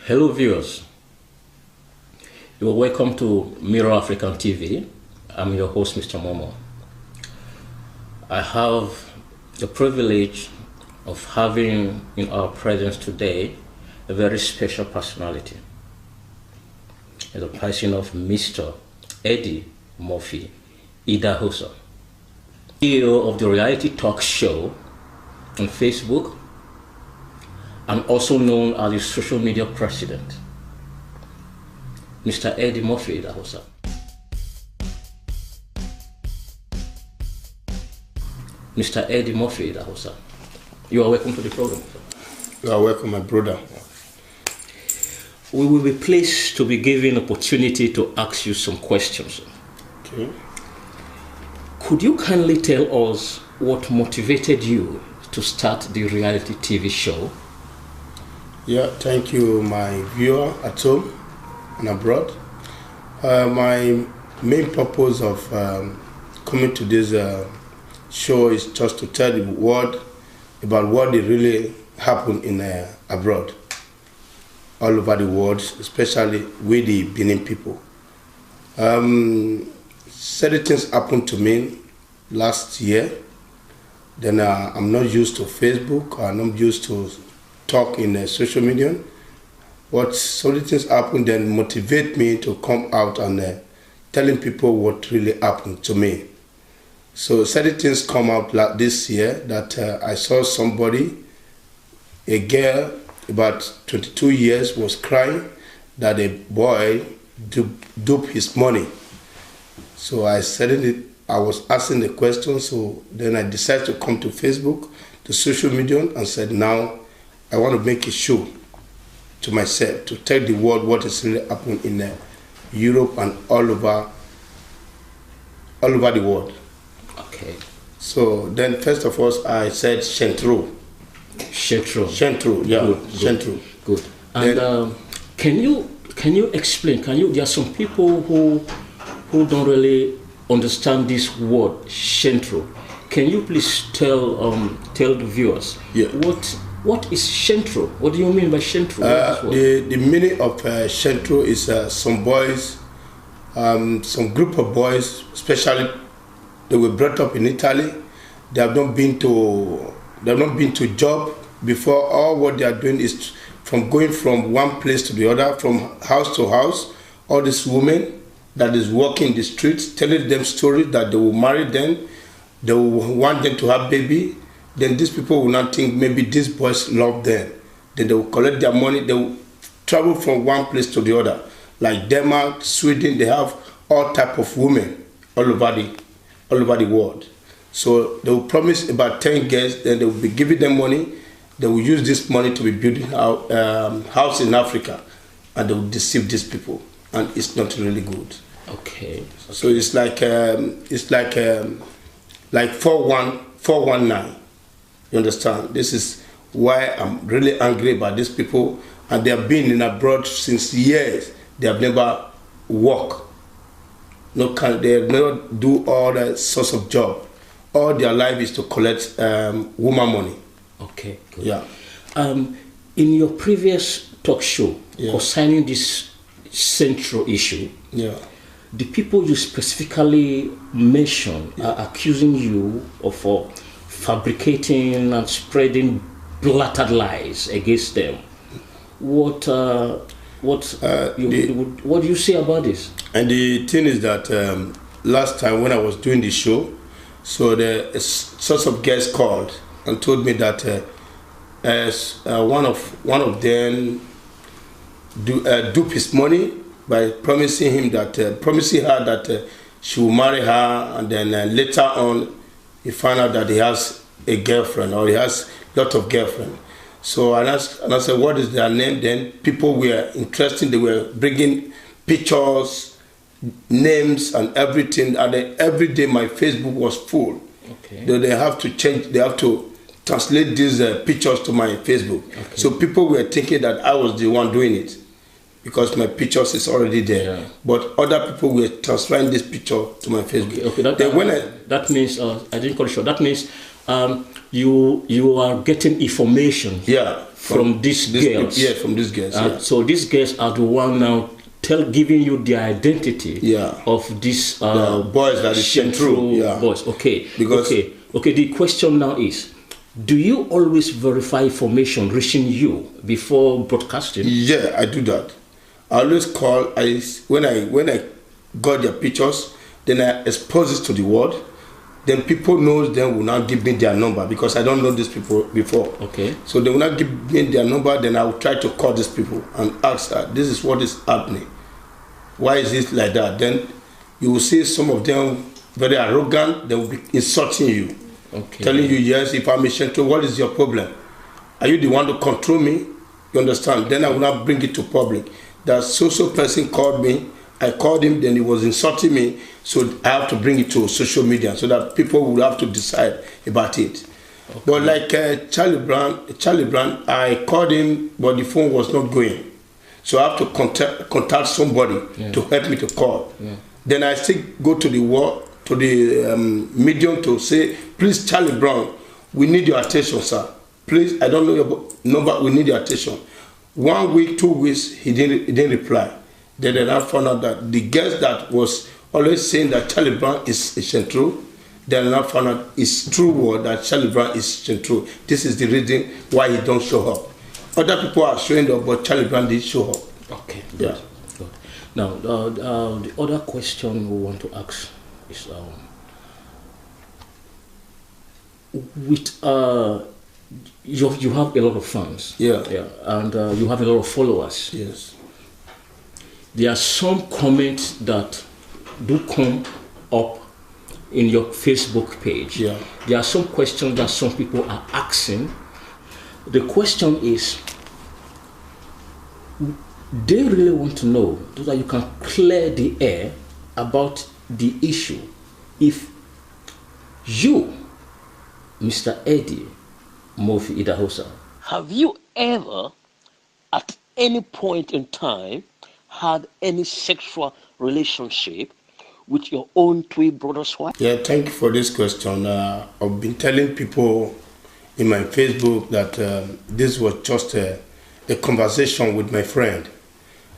Hello viewers, you are welcome to Mirror African TV. I'm your host, Mr. Momo. I have the privilege of having in our presence today a very special personality. The person of Mr. Eddy Murphy, Idahosa, CEO of the reality talk show on Facebook, and also known as the social media president, Mr. Eddy Murphy Idahosa. Mr. Eddy Murphy Idahosa, you are welcome to the program. You are welcome, my brother. We will be pleased to be given opportunity to ask you some questions. Okay. Could you kindly tell us what motivated you to start the reality TV show? Yeah, thank you, my viewer at home and abroad. My main purpose of coming to this show is just to tell the world about what really happened in abroad, all over the world, especially with the Benin people. Certain things happened to me last year. Then I'm not used to Facebook. I'm not used to talk in social media. What certain things happen then motivate me to come out and telling people what really happened to me. So certain things come out like this year that I saw somebody, a girl about 22 years was crying that a boy duped his money. So I was asking the question, so then I decided to come to Facebook, to social media, and said, now I want to make a show to myself, to tell the world what is really happening in Europe and all over the world. Okay. So then first of all, I said Shameful. Shameful. Yeah. Good. Shameful. Good. And Then, can you explain? There are some people who don't really understand this word Shameful. Can you please tell the viewers? Yeah. What is Shameful? What do you mean by Shameful? The meaning of Shameful is some boys, some group of boys, especially they were brought up in Italy. They have not been to job before. All what they are doing is from going from one place to the other, from house to house. All these women that is walking the streets, telling them stories that they will marry them, they will want them to have baby. Then these people will not think maybe these boys love them. Then they will collect their money. They will travel from one place to the other. Like Denmark, Sweden, they have all type of women all over the world. So they will promise about 10 girls, then they will be giving them money. They will use this money to be building house in Africa, and they will deceive these people, and it's not really good. Okay. So it's like 419. You understand? This is why I'm really angry about these people, and they have been in abroad since years. They have never worked. They have never do all the sorts of job. All their life is to collect woman money. Okay. Good. Yeah. In your previous talk show Yeah. concerning this central issue, Yeah. the people you specifically mentioned are accusing you of fabricating and spreading blatant lies against them. What do you say about this? And the thing is that last time when I was doing the show, so the sorts of guests called and told me that one of them duped his money by promising her that she will marry her, and then later on he found out that he has a girlfriend, or he has a lot of girlfriends. So I said, what is their name? Then people were interested. They were bringing pictures, names, and everything. And every day my Facebook was full. Okay. They have to change. They have to translate these pictures to my Facebook. Okay. So people were thinking that I was the one doing it, because my pictures is already there. Yeah. But other people were transferring this picture to my Facebook. Okay. That means I didn't call it short. That means you are getting information. Yeah. From these girls. Yeah, from these girls. Yeah. So these girls are the one now giving you the identity. Yeah. Of these boys that is Shameful yeah. boys. Okay. Because okay. The question now is, do you always verify information reaching you before broadcasting? Yeah, I do that. I always call. When I got their pictures, then I expose it to the world. Then people knows them will now give me their number because I don't know these people before. Okay. So they will not give me their number. Then I will try to call these people and ask, this is what is happening. Why is it like that? Then you will see some of them very arrogant. They will be insulting you, telling you, yes, if I'm a Shameful, what is your problem? Are you the one to control me? You understand? Then I will not bring it to public. That social person called me. I called him, then he was insulting me, so I have to bring it to social media so that people will have to decide about it. Okay. But like Charlie Brown, I called him, but the phone was not going. So I have to contact somebody to help me to call. Yeah. Then I still go to the medium to say, please, Charlie Brown, we need your attention, sir. Please, I don't know your number, we need your attention. 1 week, 2 weeks, he didn't reply. Then I found out that the girls that was always saying that Charlie Brown is Shameful, then I found out it's true word that Charlie Brown is Shameful. This is the reason why he don't show up. Other people are showing up, but Charlie Brown did show up. Okay. Yeah. Good. Now, the other question we want to ask is, with you have a lot of fans. Yeah. And you have a lot of followers. Yes. There are some comments that do come up in your Facebook page. Yeah. There are some questions that some people are asking. The question is, they really want to know so that you can clear the air about the issue. If you, Mr. Eddy Murphy Idahosa, have you ever, at any point in time, had any sexual relationship with your own twin brother's wife? Yeah, thank you for this question. I've been telling people in my Facebook that this was just a conversation with my friend.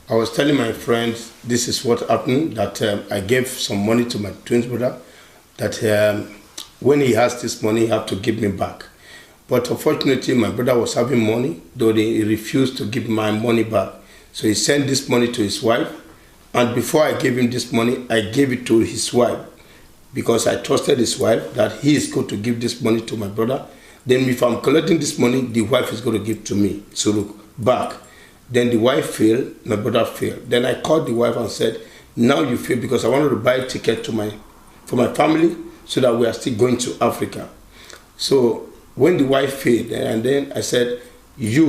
I was telling my friend this is what happened, that I gave some money to my twin brother, that when he has this money, he have to give me back. But unfortunately, my brother was having money, though he refused to give my money back. So he sent this money to his wife, and before I gave him this money, I gave it to his wife because I trusted his wife that he is going to give this money to my brother. Then if I'm collecting this money, the wife is going to give to me, so look, back. Then the wife failed, my brother failed. Then I called the wife and said, now you fail because I wanted to buy a ticket for my family so that we are still going to Africa. So when the wife failed, and then I said, I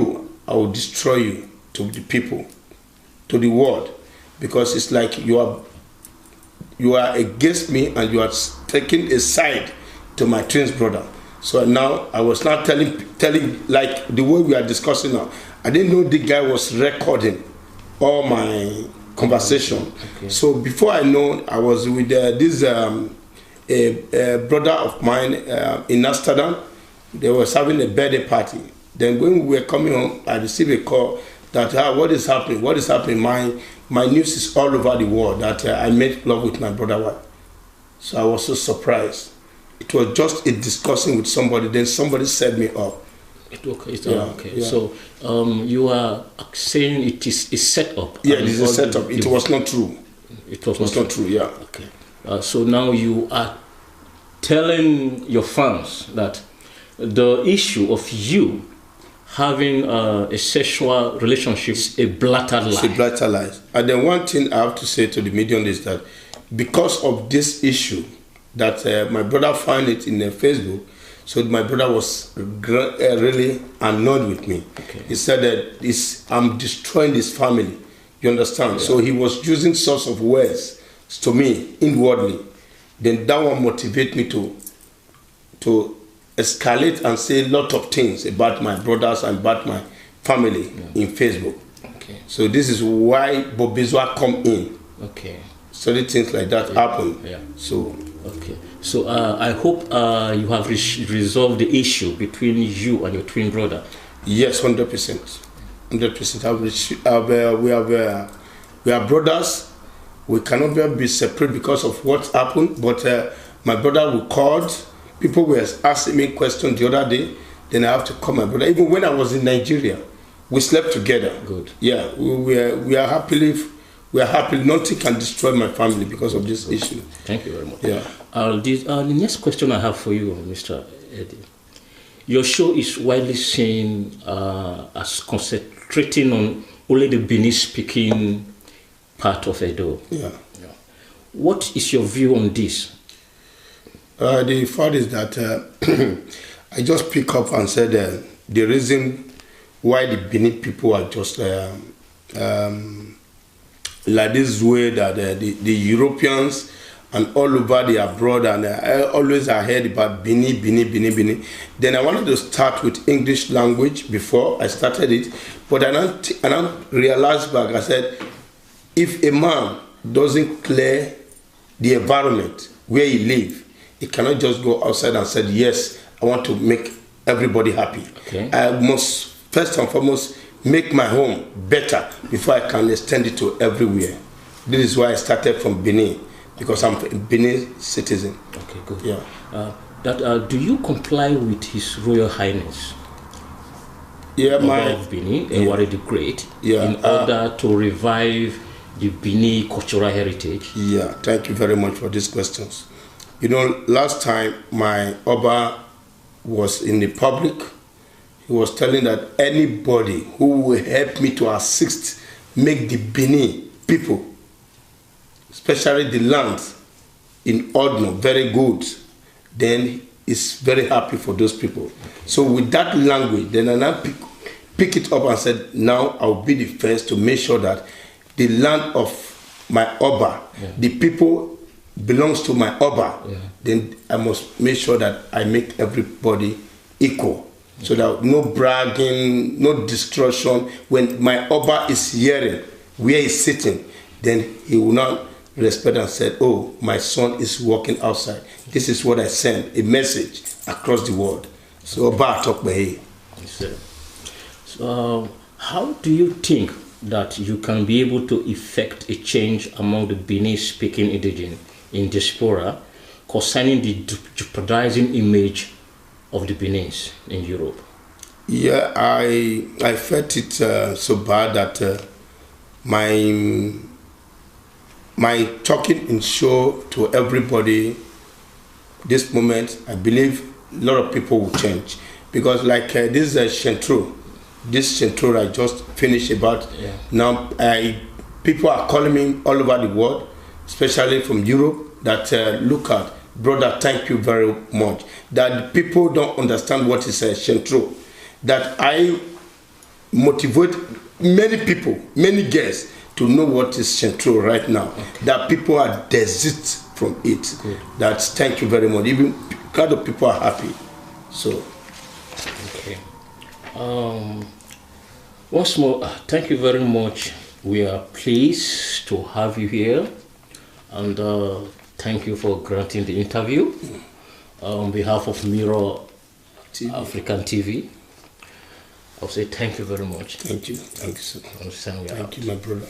will destroy you to the people, to the world, because it's like you are against me and you are taking a side to my twin brother. So now I was not telling like the way we are discussing now. I didn't know the guy was recording all my conversation. Okay. So before I know, I was with this a brother of mine in Amsterdam. They was having a birthday party. Then when we were coming home, I received a call that what is happening? What is happening? My news is all over the world that I made love with my brother wife. So I was so surprised. It was just a discussing with somebody. Then somebody set me up. Okay. Yeah. So you are saying it is a setup. Yeah, it is a setup. It was not true. It was not true. Yeah. Okay. So now you are telling your fans that the issue of you having a sexual relationship is a blatant lie. It's a blatant lie. And then one thing I have to say to the medium is that because of this issue, that my brother found it in Facebook, so my brother was really annoyed with me. Okay. He said that I'm destroying his family. You understand? Yeah. So he was using sorts of words to me inwardly. Then that one motivated me to escalate and say a lot of things about my brothers and about my family in Facebook. Okay. So this is why Bobizwa come in. Okay. So things like that happen. Yeah. So Okay. So I hope you have resolved the issue between you and your twin brother. Yes, 100%. 100%. We are brothers. We cannot be separate because of what happened. But my brother who called, people were asking me questions the other day. Then I have to call my brother. Even when I was in Nigeria, we slept together. Good. Yeah, we are happy. Nothing can destroy my family because of this issue. Thank you very much. Yeah. The next question I have for you, Mr. Eddy. Your show is widely seen as concentrating on only the Benin-speaking part of Edo. Yeah. What is your view on this? The fact is that I just pick up and said the reason why the Benin people are just like this way that the Europeans and all over the abroad, and I always I heard about Benin. Then I wanted to start with English language before I started it, but I realized back, I said, if a man doesn't clear the environment where he lives, he cannot just go outside and say, yes, I want to make everybody happy. Okay. I must first and foremost make my home better before I can extend it to everywhere. This is why I started from Benin, because I'm a Benin citizen. Okay, good. Yeah. Do you comply with His Royal Highness? Yeah, of Benin, Ewari the Great, in order to revive the Benin cultural heritage? Yeah, thank you very much for these questions. You know, last time my Oba was in the public, he was telling that anybody who will help me to assist make the Benin people, especially the land in Odno, very good, then he's very happy for those people. Okay. So with that language, then I now pick it up and said, now I'll be the first to make sure that the land of my Oba, the people belongs to my Oba, then I must make sure that I make everybody equal. So that no bragging, no destruction. When my Oba is hearing where he's sitting, then he will not respect and say, oh, my son is walking outside. This is what I send, a message across the world. So Oba talk by. So how do you think that you can be able to effect a change among the Benin-speaking indigenous in diaspora concerning the jeopardizing image of the Benin's in Europe? Yeah, I felt it so bad that my talking in show to everybody this moment, I believe a lot of people will change, because like this Shameful, I just finished about now. People are calling me all over the world, especially from Europe, that look at, brother, thank you very much. That people don't understand what is Shameful. That I motivate many people, many guests to know what is Shameful right now. Okay. That people are desist from it. Good. That thank you very much. Even kind of people are happy. So. Okay. Once more, thank you very much. We are pleased to have you here, and thank you for granting the interview. On behalf of Royal African TV, I'll say thank you very much. Thank you. Thank you, sir. Thank you, my brother.